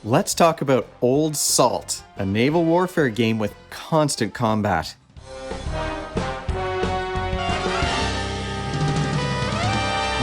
Let's talk about Old Salt, a naval warfare game with constant combat.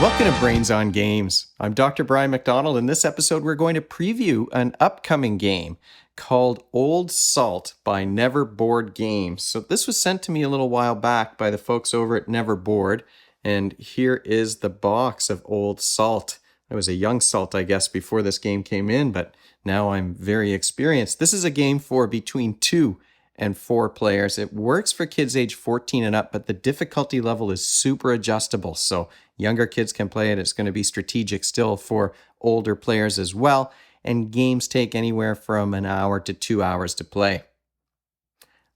Welcome to Brains on Games. I'm Dr. Brian McDonald. In this episode, we're going to preview an upcoming game called Old Salt by Never Board Games. So this was sent to me a little while back by the folks over at Never Board, and here is the box of Old Salt. I was a young salt, I guess, before this game came in, but now I'm very experienced. This is a game for between 2 and 4 players. It works for kids age 14 and up, but the difficulty level is super adjustable. So younger kids can play it. It's going to be strategic still for older players as well. And games take anywhere from an hour to 2 hours to play.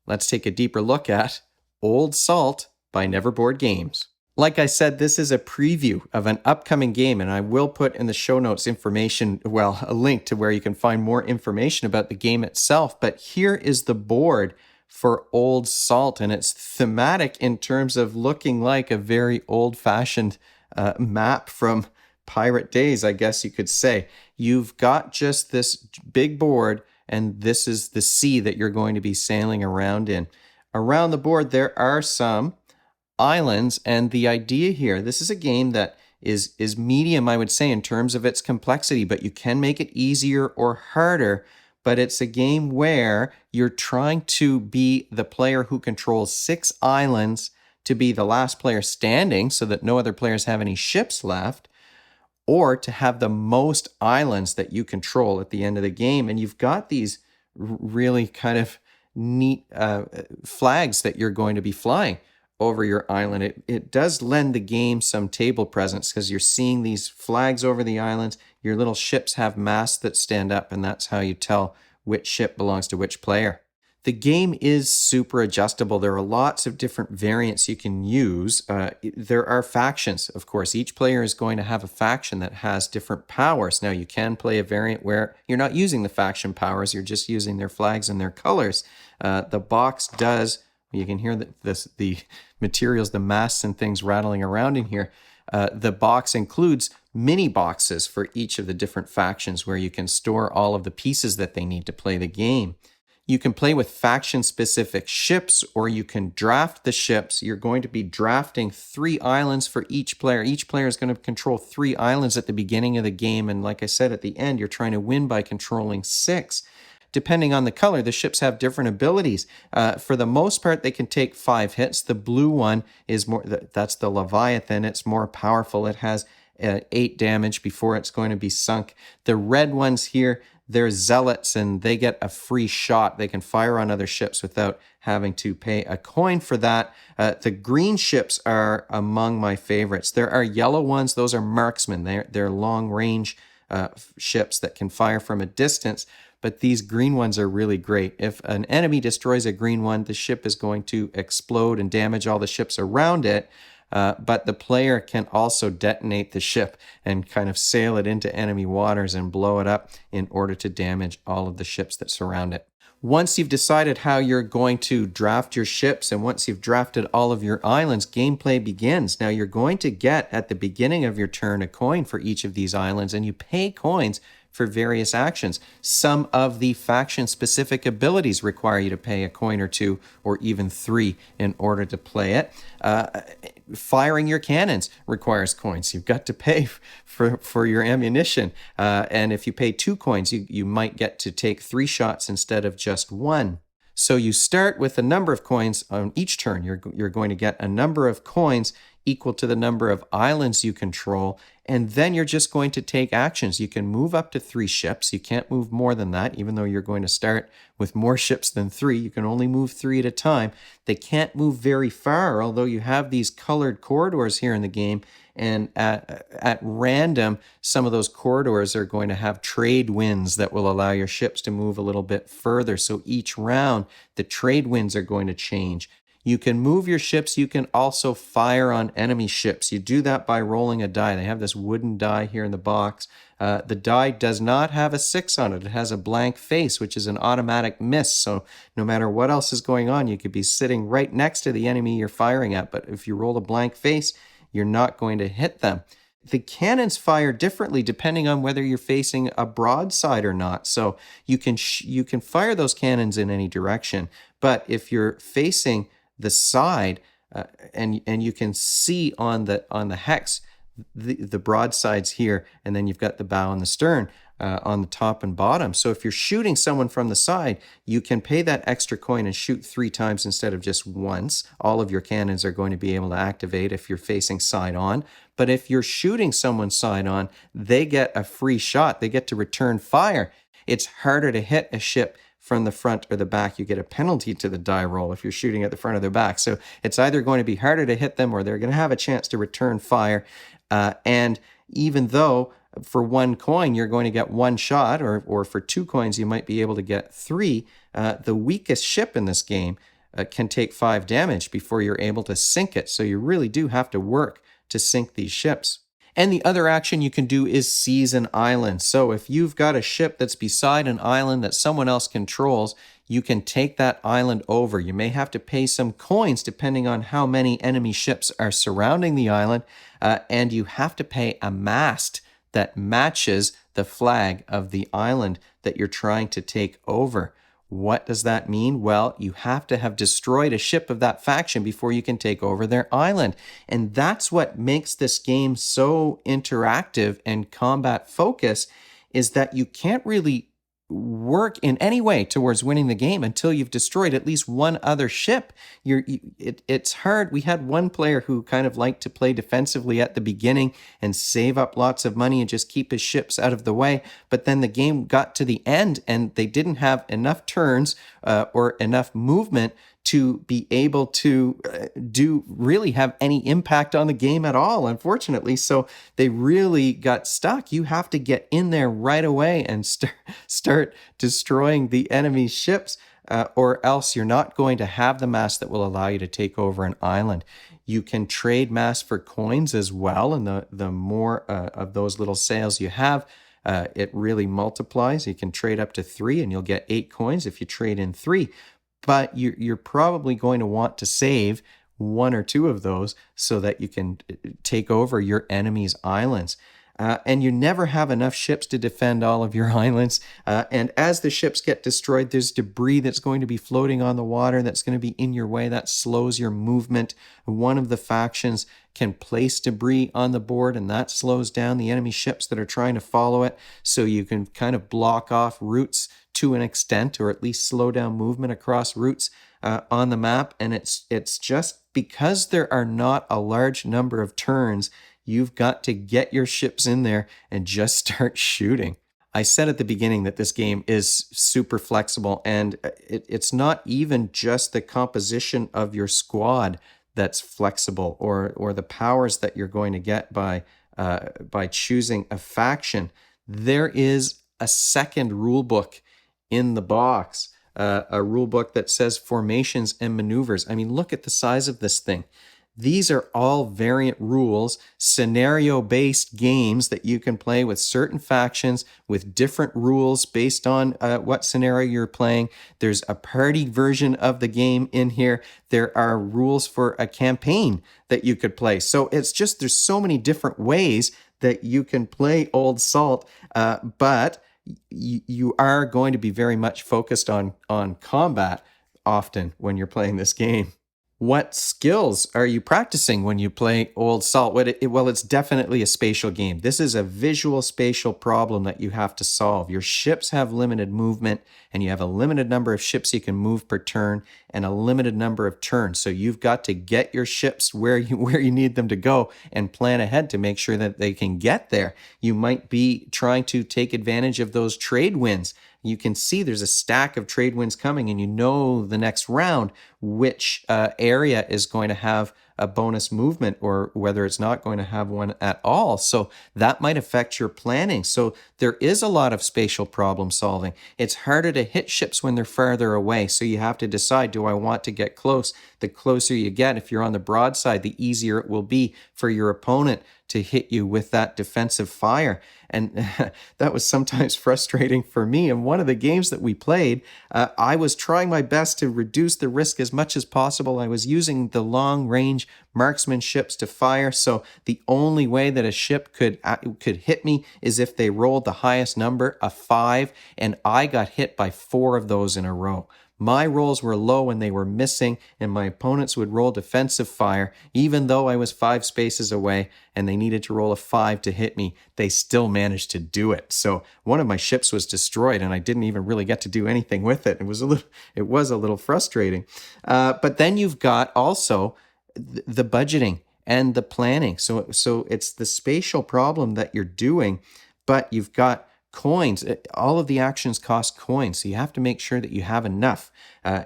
Let's take a deeper look at Old Salt by Never Board Games. Like I said, this is a preview of an upcoming game, and I will put in the show notes a link to where you can find more information about the game itself. But here is the board for Old Salt, and it's thematic in terms of looking like a very old-fashioned map from pirate days, I guess you could say. You've got just this big board, and this is the sea that you're going to be sailing around in. Around the board, there are some islands, and the idea here, this is a game that is medium, I would say, in terms of its complexity, but you can make it easier or harder. But it's a game where you're trying to be the player who controls 6 islands to be the last player standing so that no other players have any ships left, or to have the most islands that you control at the end of the game. And you've got these really kind of neat flags that you're going to be flying over your island. It does lend the game some table presence because you're seeing these flags over the islands. Your little ships have masts that stand up, and that's how you tell which ship belongs to which player. The game is super adjustable. There are lots of different variants you can use. There are factions, of course. Each player is going to have a faction that has different powers. Now, you can play a variant where you're not using the faction powers, you're just using their flags and their colors. The box does, you can hear the materials, the masts and things rattling around in here. The box includes mini boxes for each of the different factions where you can store all of the pieces that they need to play the game. You can play with faction-specific ships, or you can draft the ships. You're going to be drafting 3 islands for each player. Each player is going to control 3 islands at the beginning of the game, and like I said, at the end, you're trying to win by controlling 6. Depending on the color, the ships have different abilities. For the most part, they can take 5 hits. The blue one is more, that's the Leviathan. It's more powerful. It has 8 damage before it's going to be sunk. The red ones here, they're zealots, and they get a free shot. They can fire on other ships without having to pay a coin for that. The green ships are among my favorites. There are yellow ones. Those are marksmen. They're long-range ships that can fire from a distance. But these green ones are really great. If an enemy destroys a green one, the ship is going to explode and damage all the ships around it. But the player can also detonate the ship and kind of sail it into enemy waters and blow it up in order to damage all of the ships that surround it. Once you've decided how you're going to draft your ships, and once you've drafted all of your islands, gameplay begins. Now, you're going to get, at the beginning of your turn, a coin for each of these islands, and you pay coins for various actions. Some of the faction-specific abilities require you to pay a coin or 2 or even 3 in order to play it. Firing your cannons requires coins. You've got to pay for your ammunition. And if you pay 2 coins, you might get to take 3 shots instead of just 1. So you start with a number of coins on each turn. You're going to get a number of coins equal to the number of islands you control, and then you're just going to take actions. You can move up to 3 ships. You can't move more than that, even though you're going to start with more ships than 3. You can only move 3 at a time. They can't move very far, although you have these colored corridors here in the game, and at random, some of those corridors are going to have trade winds that will allow your ships to move a little bit further. So each round, the trade winds are going to change. You can move your ships. You can also fire on enemy ships. You do that by rolling a die. They have this wooden die here in the box. The die does not have a 6 on it. It has a blank face, which is an automatic miss. So no matter what else is going on, you could be sitting right next to the enemy you're firing at. But if you roll a blank face, you're not going to hit them. the cannons fire differently depending on whether you're facing a broadside or not. So you can fire those cannons in any direction, but if you're facing the side, and you can see on the hex the broadsides here, and then you've got the bow and the stern on the top and bottom. So if you're shooting someone from the side, you can pay that extra coin and shoot 3 times instead of just once. All of your cannons are going to be able to activate if you're facing side on. But if you're shooting someone side on, they get a free shot. They get to return fire. It's harder to hit a ship from the front or the back. You get a penalty to the die roll if you're shooting at the front or the back. So it's either going to be harder to hit them, or they're going to have a chance to return fire. And even though for 1 coin you're going to get 1 shot, or for 2 coins you might be able to get 3, the weakest ship in this game can take 5 damage before you're able to sink it. So you really do have to work to sink these ships. And the other action you can do is seize an island. So if you've got a ship that's beside an island that someone else controls, you can take that island over. You may have to pay some coins depending on how many enemy ships are surrounding the island, and you have to pay a mast that matches the flag of the island that you're trying to take over. What does that mean? Well, you have to have destroyed a ship of that faction before you can take over their island. And that's what makes this game so interactive and combat focused, is that you can't really work in any way towards winning the game until you've destroyed at least one other ship. It's hard. We had one player who kind of liked to play defensively at the beginning and save up lots of money and just keep his ships out of the way. But then the game got to the end and they didn't have enough turns or enough movement to be able to really have any impact on the game at all, unfortunately. So they really got stuck. You have to get in there right away and start destroying the enemy ships, or else you're not going to have the mass that will allow you to take over an island. You can trade mass for coins as well, and the more of those little sales you have, it really multiplies. You can trade up to 3 and you'll get 8 coins if you trade in 3. But you're probably going to want to save 1 or 2 of those so that you can take over your enemy's islands. And you never have enough ships to defend all of your islands. And as the ships get destroyed, there's debris that's going to be floating on the water that's going to be in your way. That slows your movement. One of the factions can place debris on the board, and that slows down the enemy ships that are trying to follow it. So you can kind of block off routes to an extent, or at least slow down movement across routes on the map. And it's just because there are not a large number of turns, you've got to get your ships in there and just start shooting. I said at the beginning that this game is super flexible, and it's not even just the composition of your squad that's flexible, or the powers that you're going to get by choosing a faction. There is a second rule book in the box, a rule book that says formations and maneuvers. I mean, look at the size of this thing. These are all variant rules, scenario-based games that you can play with certain factions with different rules based on what scenario you're playing. There's a party version of the game in here. There are rules for a campaign that you could play. So it's just, there's so many different ways that you can play Old Salt, but you are going to be very much focused on combat often when you're playing this game. What skills are you practicing when you play Old Salt? Well, it's definitely a spatial game. This is a visual spatial problem that you have to solve. Your ships have limited movement, and you have a limited number of ships you can move per turn and a limited number of turns. So you've got to get your ships where you need them to go and plan ahead to make sure that they can get there. You might be trying to take advantage of those trade winds. You can see there's a stack of trade winds coming, and you know the next round which area is going to have a bonus movement or whether it's not going to have one at all. So that might affect your planning. So there is a lot of spatial problem solving. It's harder to hit ships when they're farther away. So you have to decide, do I want to get close? The closer you get, if you're on the broadside, the easier it will be for your opponent to hit you with that defensive fire. And that was sometimes frustrating for me. In one of the games that we played, I was trying my best to reduce the risk as much as possible. I was using the long-range range marksman ships to fire. So the only way that a ship could hit me is if they rolled the highest number, a 5, and I got hit by 4 of those in a row. My rolls were low and they were missing, and my opponents would roll defensive fire. Even though I was 5 spaces away and they needed to roll a 5 to hit me, they still managed to do it. So one of my ships was destroyed and I didn't even really get to do anything with it. It was a little frustrating. But then you've got also the budgeting and the planning. So it's the spatial problem that you're doing, but you've got coins. All of the actions cost coins, so you have to make sure that you have enough.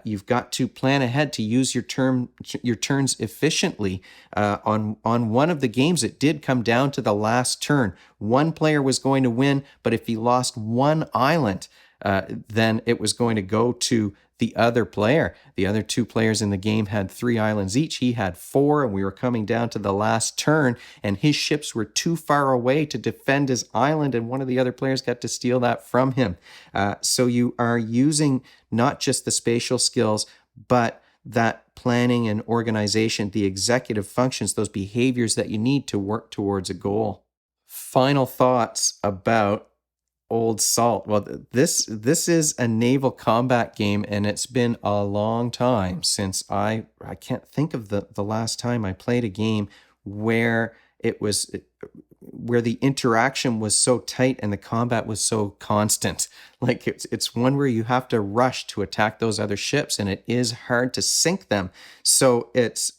You've got to plan ahead to use your turns efficiently. On one of the games, it did come down to the last turn. One player was going to win, but if he lost one island, then it was going to go to the other player. The other 2 players in the game had 3 islands each. He had 4, and we were coming down to the last turn, and his ships were too far away to defend his island, and one of the other players got to steal that from him. So you are using not just the spatial skills, but that planning and organization, the executive functions, those behaviors that you need to work towards a goal. Final thoughts about Old Salt. Well, this is a naval combat game, and it's been a long time since I can't think of the last time I played a game where where the interaction was so tight and the combat was so constant. Like it's one where you have to rush to attack those other ships, and it is hard to sink them. So it's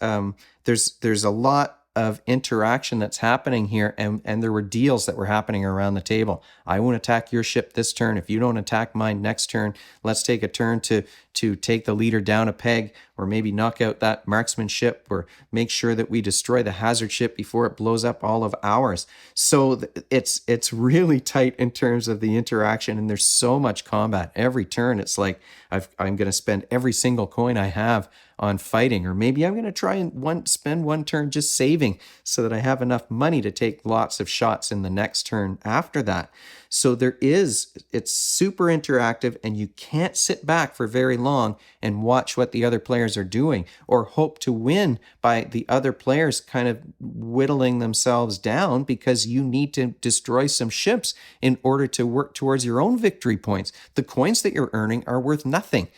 there's a lot of interaction that's happening here, and there were deals that were happening around the table. I won't attack your ship this turn. If you don't attack mine next turn, let's take a turn to take the leader down a peg, or maybe knock out that marksman ship, or make sure that we destroy the hazard ship before it blows up all of ours. So it's really tight in terms of the interaction, and there's so much combat. Every turn, it's like I'm going to spend every single coin I have on fighting, or maybe I'm going to try and spend one turn just saving so that I have enough money to take lots of shots in the next turn after that. So it's super interactive, and you can't sit back for very long and watch what the other players are doing, or hope to win by the other players kind of whittling themselves down, because you need to destroy some ships in order to work towards your own victory points. The coins that you're earning are worth nothing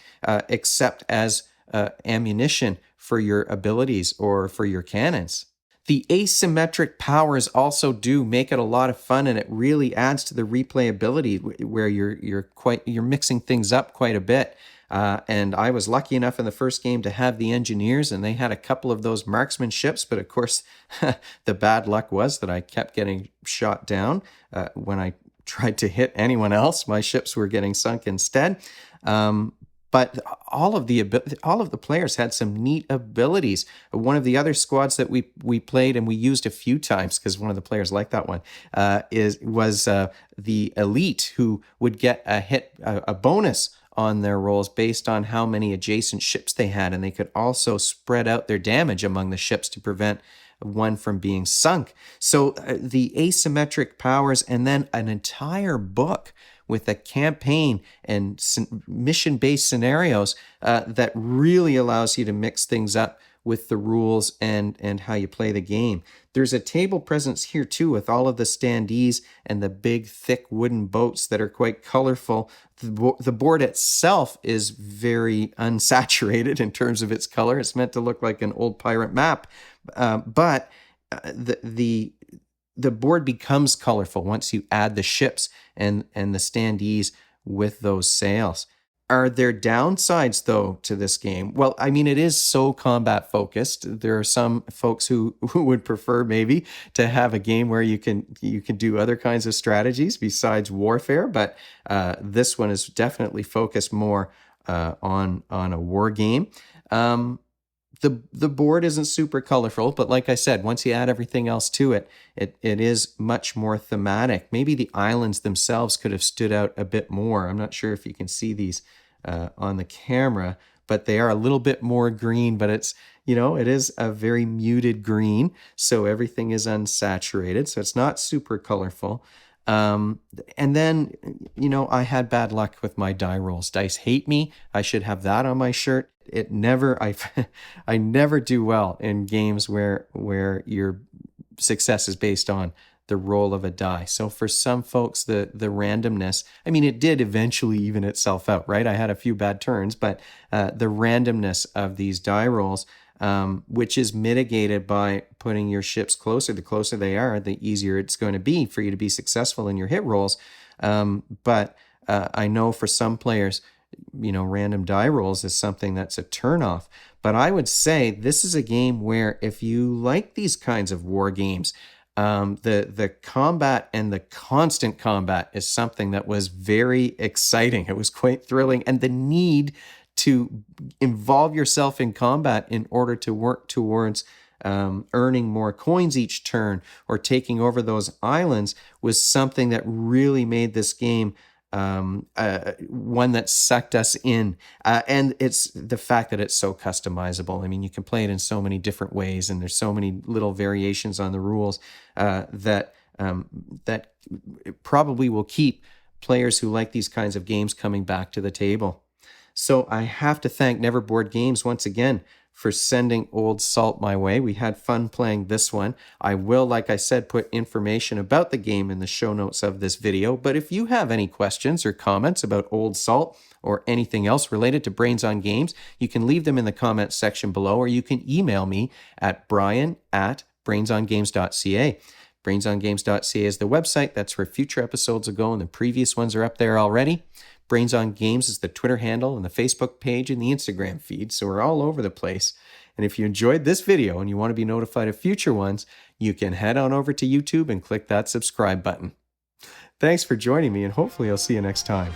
except as ammunition for your abilities or for your cannons. The asymmetric powers also do make it a lot of fun, and it really adds to the replayability, where you're mixing things up quite a bit. And I was lucky enough in the first game to have the engineers, and they had a couple of those marksman ships. But of course, the bad luck was that I kept getting shot down. When I tried to hit anyone else, my ships were getting sunk instead. But all of the players had some neat abilities. One of the other squads that we played and we used a few times, because one of the players liked that one, was the elite, who would get a bonus on their rolls based on how many adjacent ships they had, and they could also spread out their damage among the ships to prevent one from being sunk. So the asymmetric powers, and then an entire book with a campaign and mission-based scenarios that really allows you to mix things up with the rules and how you play the game. There's a table presence here too, with all of the standees and the big thick wooden boats that are quite colorful. The board itself is very unsaturated in terms of its color. It's meant to look like an old pirate map, but the board becomes colorful once you add the ships and the standees with those sails. Are there downsides, though, to this game? Well, I mean, it is so combat focused. There are some folks who would prefer maybe to have a game where you can do other kinds of strategies besides warfare, but this one is definitely focused more on a war game. The board isn't super colorful, but like I said, once you add everything else to it, it is much more thematic. Maybe the islands themselves could have stood out a bit more. I'm not sure if you can see these on the camera, but they are a little bit more green, but it is a very muted green, so everything is unsaturated, so it's not super colorful. And then, I had bad luck with my die rolls. Dice hate me. I should have that on my shirt. It never, I never do well in games where your success is based on the roll of a die. So for some folks, the randomness, I mean, it did eventually even itself out, right? I had a few bad turns, but the randomness of these die rolls, which is mitigated by putting your ships closer. The closer they are, the easier it's going to be for you to be successful in your hit rolls. But I know for some players, random die rolls is something that's a turnoff. But I would say this is a game where if you like these kinds of war games, the combat and the constant combat is something that was very exciting. It was quite thrilling, and the need to involve yourself in combat in order to work towards earning more coins each turn or taking over those islands was something that really made this game one that sucked us in. And it's the fact that it's so customizable. I mean, you can play it in so many different ways, and there's so many little variations on the rules that probably will keep players who like these kinds of games coming back to the table. So I have to thank Never Board Games once again for sending Old Salt my way. We had fun playing this one. I will, like I said, put information about the game in the show notes of this video. But if you have any questions or comments about Old Salt or anything else related to Brains on Games, you can leave them in the comments section below, or you can email me at brian@brainsongames.ca. Brainsongames.ca is the website. That's where future episodes will go, and the previous ones are up there already. Brains on Games is the Twitter handle and the Facebook page and the Instagram feed, so we're all over the place. And if you enjoyed this video and you want to be notified of future ones, you can head on over to YouTube and click that subscribe button. Thanks for joining me, and hopefully I'll see you next time.